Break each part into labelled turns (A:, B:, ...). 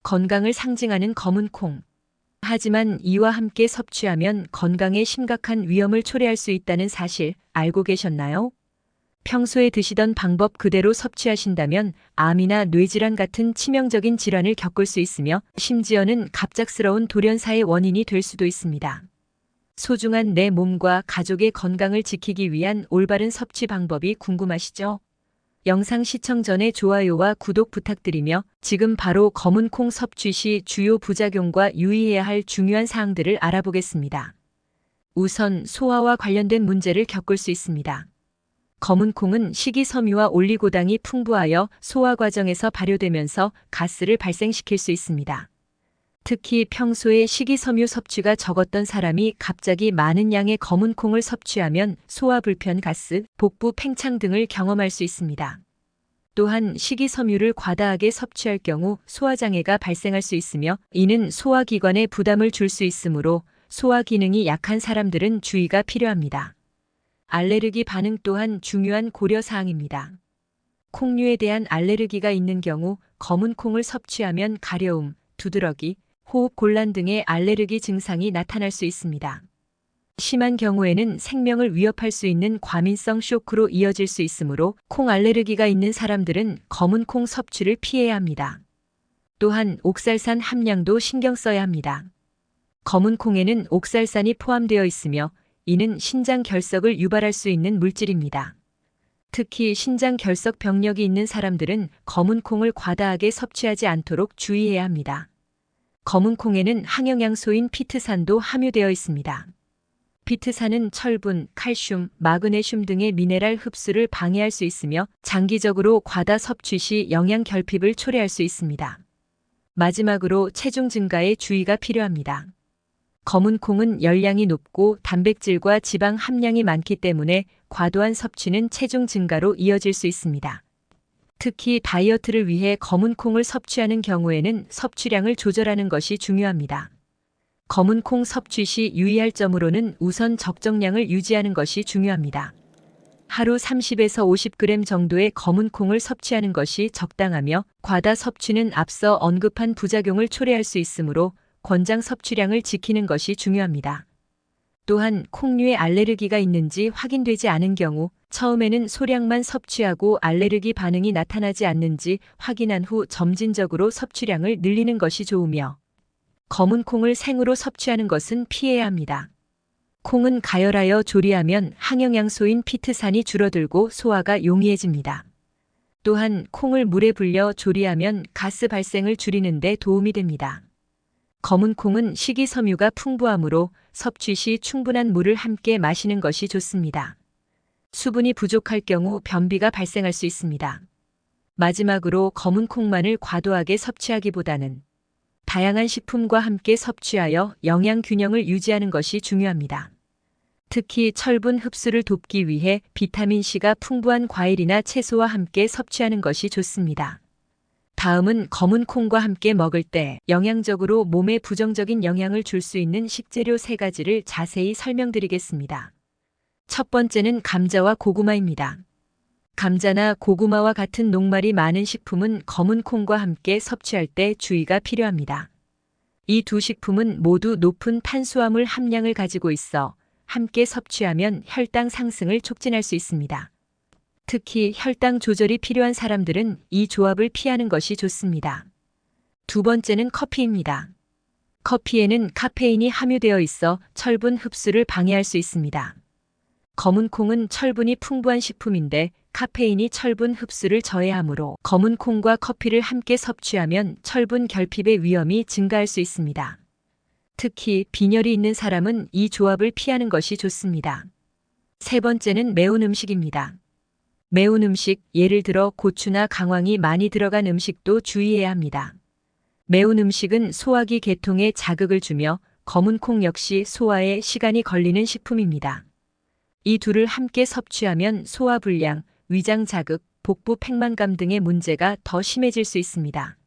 A: 건강을 상징하는 검은 콩. 하지만 이와 함께 섭취하면 건강에 심각한 위험을 초래할 수 있다는 사실 알고 계셨나요? 평소에 드시던 방법 그대로 섭취하신다면 암이나 뇌질환 같은 치명적인 질환을 겪을 수 있으며 심지어는 갑작스러운 돌연사의 원인이 될 수도 있습니다. 소중한 내 몸과 가족의 건강을 지키기 위한 올바른 섭취 방법이 궁금하시죠? 영상 시청 전에 좋아요와 구독 부탁드리며 지금 바로 검은 콩 섭취 시 주요 부작용과 유의해야 할 중요한 사항들을 알아보겠습니다. 우선 소화와 관련된 문제를 겪을 수 있습니다. 검은 콩은 식이섬유와 올리고당이 풍부하여 소화 과정에서 발효되면서 가스를 발생시킬 수 있습니다. 특히 평소에 식이섬유 섭취가 적었던 사람이 갑자기 많은 양의 검은 콩을 섭취하면 소화 불편, 가스, 복부 팽창 등을 경험할 수 있습니다. 또한 식이섬유를 과다하게 섭취할 경우 소화장애가 발생할 수 있으며 이는 소화기관에 부담을 줄 수 있으므로 소화 기능이 약한 사람들은 주의가 필요합니다. 알레르기 반응 또한 중요한 고려사항입니다. 콩류에 대한 알레르기가 있는 경우 검은 콩을 섭취하면 가려움, 두드러기, 호흡 곤란 등의 알레르기 증상이 나타날 수 있습니다. 심한 경우에는 생명을 위협할 수 있는 과민성 쇼크로 이어질 수 있으므로 콩 알레르기가 있는 사람들은 검은 콩 섭취를 피해야 합니다. 또한 옥살산 함량도 신경 써야 합니다. 검은 콩에는 옥살산이 포함되어 있으며 이는 신장 결석을 유발할 수 있는 물질입니다. 특히 신장 결석 병력이 있는 사람들은 검은 콩을 과다하게 섭취하지 않도록 주의해야 합니다. 검은 콩에는 항영양소인 피트산도 함유되어 있습니다. 피트산은 철분, 칼슘, 마그네슘 등의 미네랄 흡수를 방해할 수 있으며 장기적으로 과다 섭취 시 영양 결핍을 초래할 수 있습니다. 마지막으로 체중 증가에 주의가 필요합니다. 검은 콩은 열량이 높고 단백질과 지방 함량이 많기 때문에 과도한 섭취는 체중 증가로 이어질 수 있습니다. 특히 다이어트를 위해 검은 콩을 섭취하는 경우에는 섭취량을 조절하는 것이 중요합니다. 검은 콩 섭취 시 유의할 점으로는 우선 적정량을 유지하는 것이 중요합니다. 하루 30에서 50g 정도의 검은 콩을 섭취하는 것이 적당하며 과다 섭취는 앞서 언급한 부작용을 초래할 수 있으므로 권장 섭취량을 지키는 것이 중요합니다. 또한 콩류에 알레르기가 있는지 확인되지 않은 경우 처음에는 소량만 섭취하고 알레르기 반응이 나타나지 않는지 확인한 후 점진적으로 섭취량을 늘리는 것이 좋으며 검은 콩을 생으로 섭취하는 것은 피해야 합니다. 콩은 가열하여 조리하면 항영양소인 피트산이 줄어들고 소화가 용이해집니다. 또한 콩을 물에 불려 조리하면 가스 발생을 줄이는 데 도움이 됩니다. 검은 콩은 식이섬유가 풍부하므로 섭취 시 충분한 물을 함께 마시는 것이 좋습니다. 수분이 부족할 경우 변비가 발생할 수 있습니다. 마지막으로 검은 콩만을 과도하게 섭취하기보다는 다양한 식품과 함께 섭취하여 영양 균형을 유지하는 것이 중요합니다. 특히 철분 흡수를 돕기 위해 비타민C가 풍부한 과일이나 채소와 함께 섭취하는 것이 좋습니다. 다음은 검은 콩과 함께 먹을 때 영양적으로 몸에 부정적인 영향을 줄 수 있는 식재료 3가지를 자세히 설명드리겠습니다. 첫 번째는 감자와 고구마입니다. 감자나 고구마와 같은 녹말이 많은 식품은 검은 콩과 함께 섭취할 때 주의가 필요합니다. 이 두 식품은 모두 높은 탄수화물 함량을 가지고 있어 함께 섭취하면 혈당 상승을 촉진할 수 있습니다. 특히 혈당 조절이 필요한 사람들은 이 조합을 피하는 것이 좋습니다. 두 번째는 커피입니다. 커피에는 카페인이 함유되어 있어 철분 흡수를 방해할 수 있습니다. 검은 콩은 철분이 풍부한 식품인데 카페인이 철분 흡수를 저해하므로 검은 콩과 커피를 함께 섭취하면 철분 결핍의 위험이 증가할 수 있습니다. 특히 빈혈이 있는 사람은 이 조합을 피하는 것이 좋습니다. 세 번째는 매운 음식입니다. 매운 음식, 예를 들어 고추나 강황이 많이 들어간 음식도 주의해야 합니다. 매운 음식은 소화기 계통에 자극을 주며 검은 콩 역시 소화에 시간이 걸리는 식품입니다. 이 둘을 함께 섭취하면 소화불량, 위장 자극, 복부 팽만감 등의 문제가 더 심해질 수 있습니다.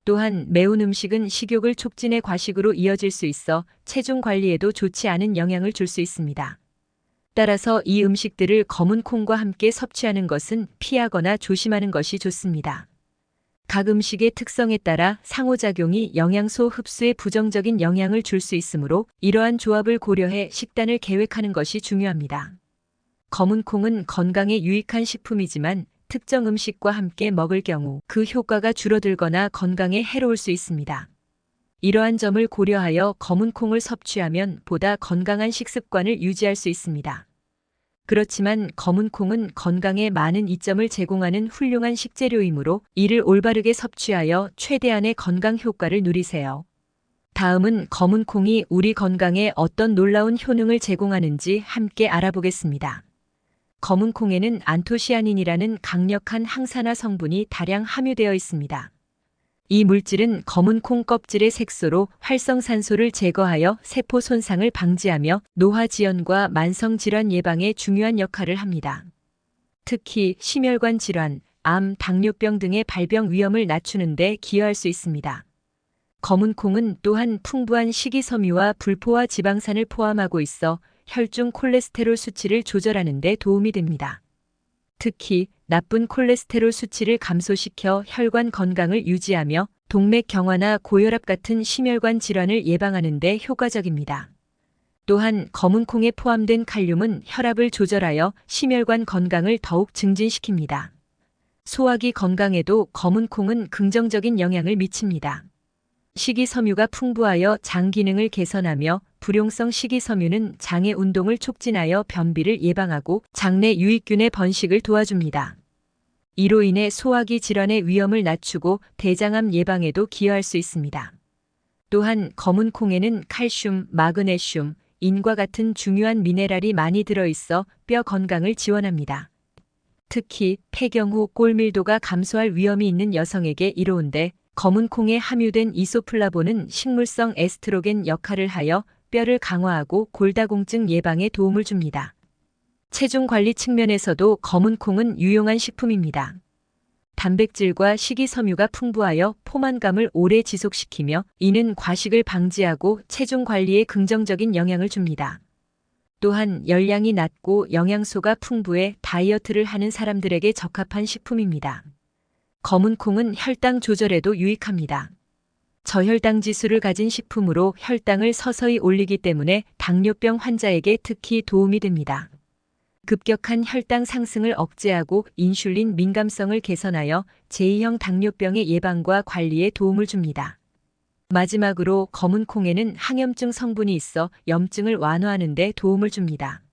A: 또한 매운 음식은 식욕을 촉진해 과식으로 이어질 수 있어 체중 관리에도 좋지 않은 영향을 줄 수 있습니다. 따라서 이 음식들을 검은 콩과 함께 섭취하는 것은 피하거나 조심하는 것이 좋습니다. 각 음식의 특성에 따라 상호작용이 영양소 흡수에 부정적인 영향을 줄 수 있으므로 이러한 조합을 고려해 식단을 계획하는 것이 중요합니다. 검은 콩은 건강에 유익한 식품이지만 특정 음식과 함께 먹을 경우 그 효과가 줄어들거나 건강에 해로울 수 있습니다. 이러한 점을 고려하여 검은 콩을 섭취하면 보다 건강한 식습관을 유지할 수 있습니다. 그렇지만 검은 콩은 건강에 많은 이점을 제공하는 훌륭한 식재료이므로 이를 올바르게 섭취하여 최대한의 건강 효과를 누리세요. 다음은 검은 콩이 우리 건강에 어떤 놀라운 효능을 제공하는지 함께 알아보겠습니다. 검은 콩에는 안토시아닌이라는 강력한 항산화 성분이 다량 함유되어 있습니다. 이 물질은 검은 콩 껍질의 색소로 활성산소를 제거하여 세포 손상을 방지하며 노화 지연과 만성 질환 예방에 중요한 역할을 합니다. 특히 심혈관 질환, 암, 당뇨병 등의 발병 위험을 낮추는 데 기여할 수 있습니다. 검은 콩은 또한 풍부한 식이섬유와 불포화 지방산을 포함하고 있어 혈중 콜레스테롤 수치를 조절하는 데 도움이 됩니다. 특히 나쁜 콜레스테롤 수치를 감소시켜 혈관 건강을 유지하며 동맥경화나 고혈압 같은 심혈관 질환을 예방하는 데 효과적입니다. 또한 검은 콩에 포함된 칼륨은 혈압을 조절하여 심혈관 건강을 더욱 증진시킵니다. 소화기 건강에도 검은 콩은 긍정적인 영향을 미칩니다. 식이섬유가 풍부하여 장 기능을 개선하며 불용성 식이섬유는 장의 운동을 촉진하여 변비를 예방하고 장내 유익균의 번식을 도와줍니다. 이로 인해 소화기 질환의 위험을 낮추고 대장암 예방에도 기여할 수 있습니다. 또한 검은 콩에는 칼슘, 마그네슘, 인과 같은 중요한 미네랄이 많이 들어있어 뼈 건강을 지원합니다. 특히 폐경 후 골밀도가 감소할 위험이 있는 여성에게 이로운데 검은 콩에 함유된 이소플라본은 식물성 에스트로겐 역할을 하여 뼈를 강화하고 골다공증 예방에 도움을 줍니다. 체중 관리 측면에서도 검은 콩은 유용한 식품입니다. 단백질과 식이섬유가 풍부하여 포만감을 오래 지속시키며 이는 과식을 방지하고 체중 관리에 긍정적인 영향을 줍니다. 또한 열량이 낮고 영양소가 풍부해 다이어트를 하는 사람들에게 적합한 식품입니다. 검은 콩은 혈당 조절에도 유익합니다. 저혈당 지수를 가진 식품으로 혈당을 서서히 올리기 때문에 당뇨병 환자에게 특히 도움이 됩니다. 급격한 혈당 상승을 억제하고 인슐린 민감성을 개선하여 제2형 당뇨병의 예방과 관리에 도움을 줍니다. 마지막으로 검은 콩에는 항염증 성분이 있어 염증을 완화하는 데 도움을 줍니다.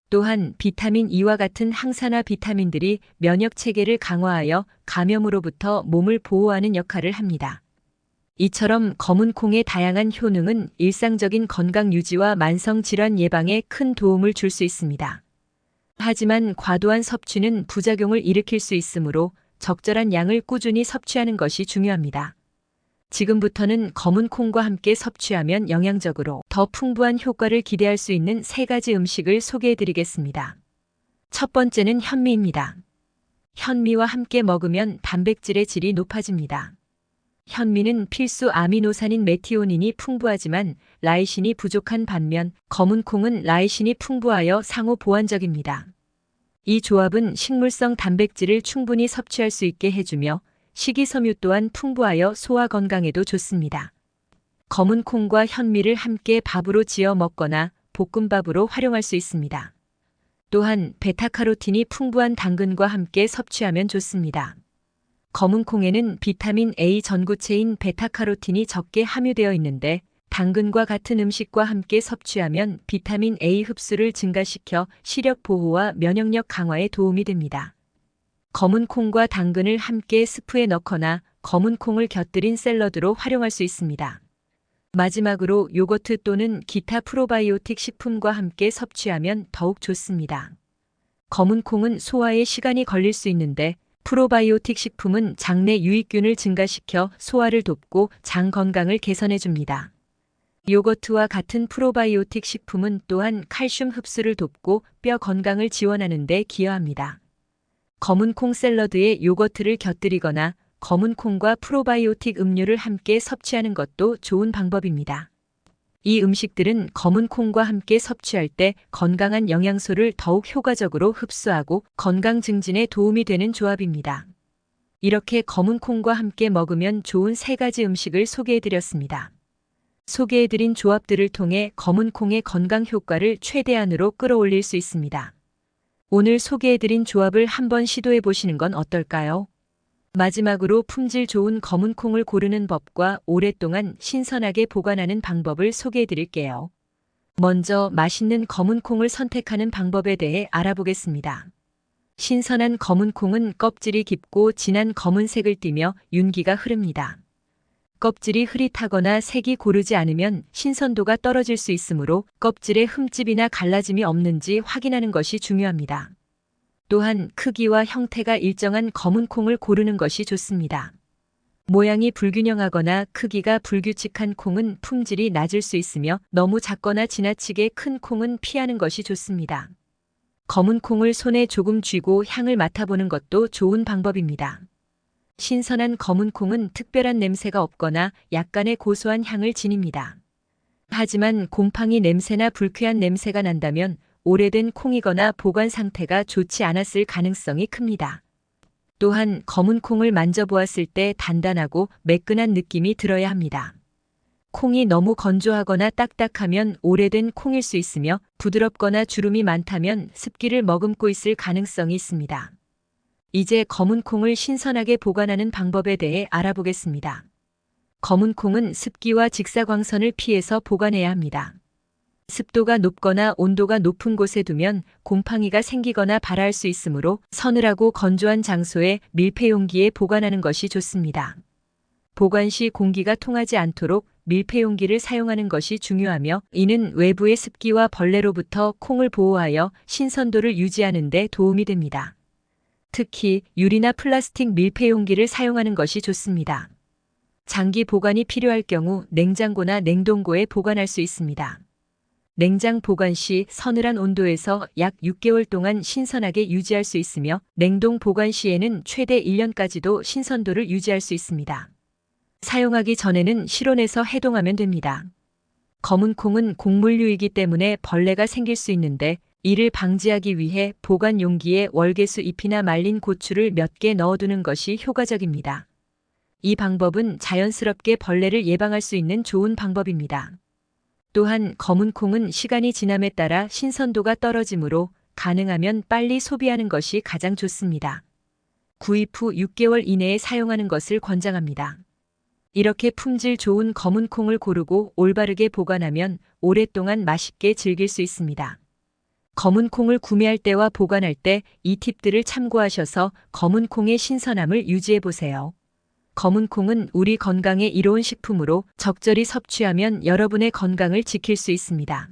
A: 또한 비타민 E와 같은 항산화 비타민들이 면역 체계를 강화하여 감염으로부터 몸을 보호하는 역할을 합니다. 이처럼 검은 콩의 다양한 효능은 일상적인 건강 유지와 만성 질환 예방에 큰 도움을 줄 수 있습니다. 하지만 과도한 섭취는 부작용을 일으킬 수 있으므로 적절한 양을 꾸준히 섭취하는 것이 중요합니다. 지금부터는 검은 콩과 함께 섭취하면 영양적으로 더 풍부한 효과를 기대할 수 있는 3가지 음식을 소개해 드리겠습니다. 첫 번째는 현미입니다. 현미와 함께 먹으면 단백질의 질이 높아집니다. 현미는 필수 아미노산인 메티오닌이 풍부하지만 라이신이 부족한 반면 검은 콩은 라이신이 풍부하여 상호 보완적입니다. 이 조합은 식물성 단백질을 충분히 섭취할 수 있게 해주며 식이섬유 또한 풍부하여 소화 건강에도 좋습니다. 검은 콩과 현미를 함께 밥으로 지어 먹거나 볶음밥으로 활용할 수 있습니다. 또한 베타카로틴이 풍부한 당근과 함께 섭취하면 좋습니다. 검은 콩에는 비타민 A 전구체인 베타카로틴이 적게 함유되어 있는데 당근과 같은 음식과 함께 섭취하면 비타민 A 흡수를 증가시켜 시력 보호와 면역력 강화에 도움이 됩니다. 검은 콩과 당근을 함께 스프에 넣거나 검은 콩을 곁들인 샐러드로 활용할 수 있습니다. 마지막으로 요거트 또는 기타 프로바이오틱 식품과 함께 섭취하면 더욱 좋습니다. 검은 콩은 소화에 시간이 걸릴 수 있는데 프로바이오틱 식품은 장내 유익균을 증가시켜 소화를 돕고 장 건강을 개선해 줍니다. 요거트와 같은 프로바이오틱 식품은 또한 칼슘 흡수를 돕고 뼈 건강을 지원하는 데 기여합니다. 검은 콩 샐러드에 요거트를 곁들이거나 검은 콩과 프로바이오틱 음료를 함께 섭취하는 것도 좋은 방법입니다. 이 음식들은 검은 콩과 함께 섭취할 때 건강한 영양소를 더욱 효과적으로 흡수하고 건강 증진에 도움이 되는 조합입니다. 이렇게 검은 콩과 함께 먹으면 좋은 3가지 음식을 소개해드렸습니다. 소개해드린 조합들을 통해 검은 콩의 건강 효과를 최대한으로 끌어올릴 수 있습니다. 오늘 소개해드린 조합을 한번 시도해보시는 건 어떨까요? 마지막으로 품질 좋은 검은 콩을 고르는 법과 오랫동안 신선하게 보관하는 방법을 소개해드릴게요. 먼저 맛있는 검은 콩을 선택하는 방법에 대해 알아보겠습니다. 신선한 검은 콩은 껍질이 깊고 진한 검은색을 띠며 윤기가 흐릅니다. 껍질이 흐릿하거나 색이 고르지 않으면 신선도가 떨어질 수 있으므로 껍질에 흠집이나 갈라짐이 없는지 확인하는 것이 중요합니다. 또한 크기와 형태가 일정한 검은 콩을 고르는 것이 좋습니다. 모양이 불균형하거나 크기가 불규칙한 콩은 품질이 낮을 수 있으며 너무 작거나 지나치게 큰 콩은 피하는 것이 좋습니다. 검은 콩을 손에 조금 쥐고 향을 맡아보는 것도 좋은 방법입니다. 신선한 검은 콩은 특별한 냄새가 없거나 약간의 고소한 향을 지닙니다. 하지만 곰팡이 냄새나 불쾌한 냄새가 난다면 오래된 콩이거나 보관 상태가 좋지 않았을 가능성이 큽니다. 또한 검은 콩을 만져보았을 때 단단하고 매끈한 느낌이 들어야 합니다. 콩이 너무 건조하거나 딱딱하면 오래된 콩일 수 있으며 부드럽거나 주름이 많다면 습기를 머금고 있을 가능성이 있습니다. 이제 검은 콩을 신선하게 보관하는 방법에 대해 알아보겠습니다. 검은 콩은 습기와 직사광선을 피해서 보관해야 합니다. 습도가 높거나 온도가 높은 곳에 두면 곰팡이가 생기거나 발할 수 있으므로 서늘하고 건조한 장소에 밀폐용기에 보관하는 것이 좋습니다. 보관 시 공기가 통하지 않도록 밀폐용기를 사용하는 것이 중요하며 이는 외부의 습기와 벌레로부터 콩을 보호하여 신선도를 유지하는 데 도움이 됩니다. 특히 유리나 플라스틱 밀폐용기를 사용하는 것이 좋습니다. 장기 보관이 필요할 경우 냉장고나 냉동고에 보관할 수 있습니다. 냉장 보관 시 서늘한 온도에서 약 6개월 동안 신선하게 유지할 수 있으며 냉동 보관 시에는 최대 1년까지도 신선도를 유지할 수 있습니다. 사용하기 전에는 실온에서 해동하면 됩니다. 검은 콩은 곡물류이기 때문에 벌레가 생길 수 있는데 이를 방지하기 위해 보관 용기에 월계수 잎이나 말린 고추를 몇 개 넣어두는 것이 효과적입니다. 이 방법은 자연스럽게 벌레를 예방할 수 있는 좋은 방법입니다. 또한 검은 콩은 시간이 지남에 따라 신선도가 떨어지므로 가능하면 빨리 소비하는 것이 가장 좋습니다. 구입 후 6개월 이내에 사용하는 것을 권장합니다. 이렇게 품질 좋은 검은 콩을 고르고 올바르게 보관하면 오랫동안 맛있게 즐길 수 있습니다. 검은 콩을 구매할 때와 보관할 때 이 팁들을 참고하셔서 검은 콩의 신선함을 유지해 보세요. 검은 콩은 우리 건강에 이로운 식품으로 적절히 섭취하면 여러분의 건강을 지킬 수 있습니다.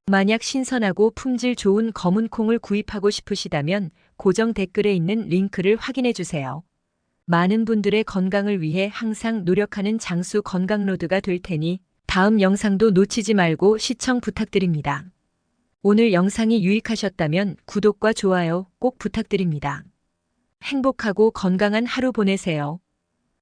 A: 만약 신선하고 품질 좋은 검은 콩을 구입하고 싶으시다면 고정 댓글에 있는 링크를 확인해 주세요. 많은 분들의 건강을 위해 항상 노력하는 장수 건강로드가 될 테니 다음 영상도 놓치지 말고 시청 부탁드립니다. 오늘 영상이 유익하셨다면 구독과 좋아요 꼭 부탁드립니다. 행복하고 건강한 하루 보내세요.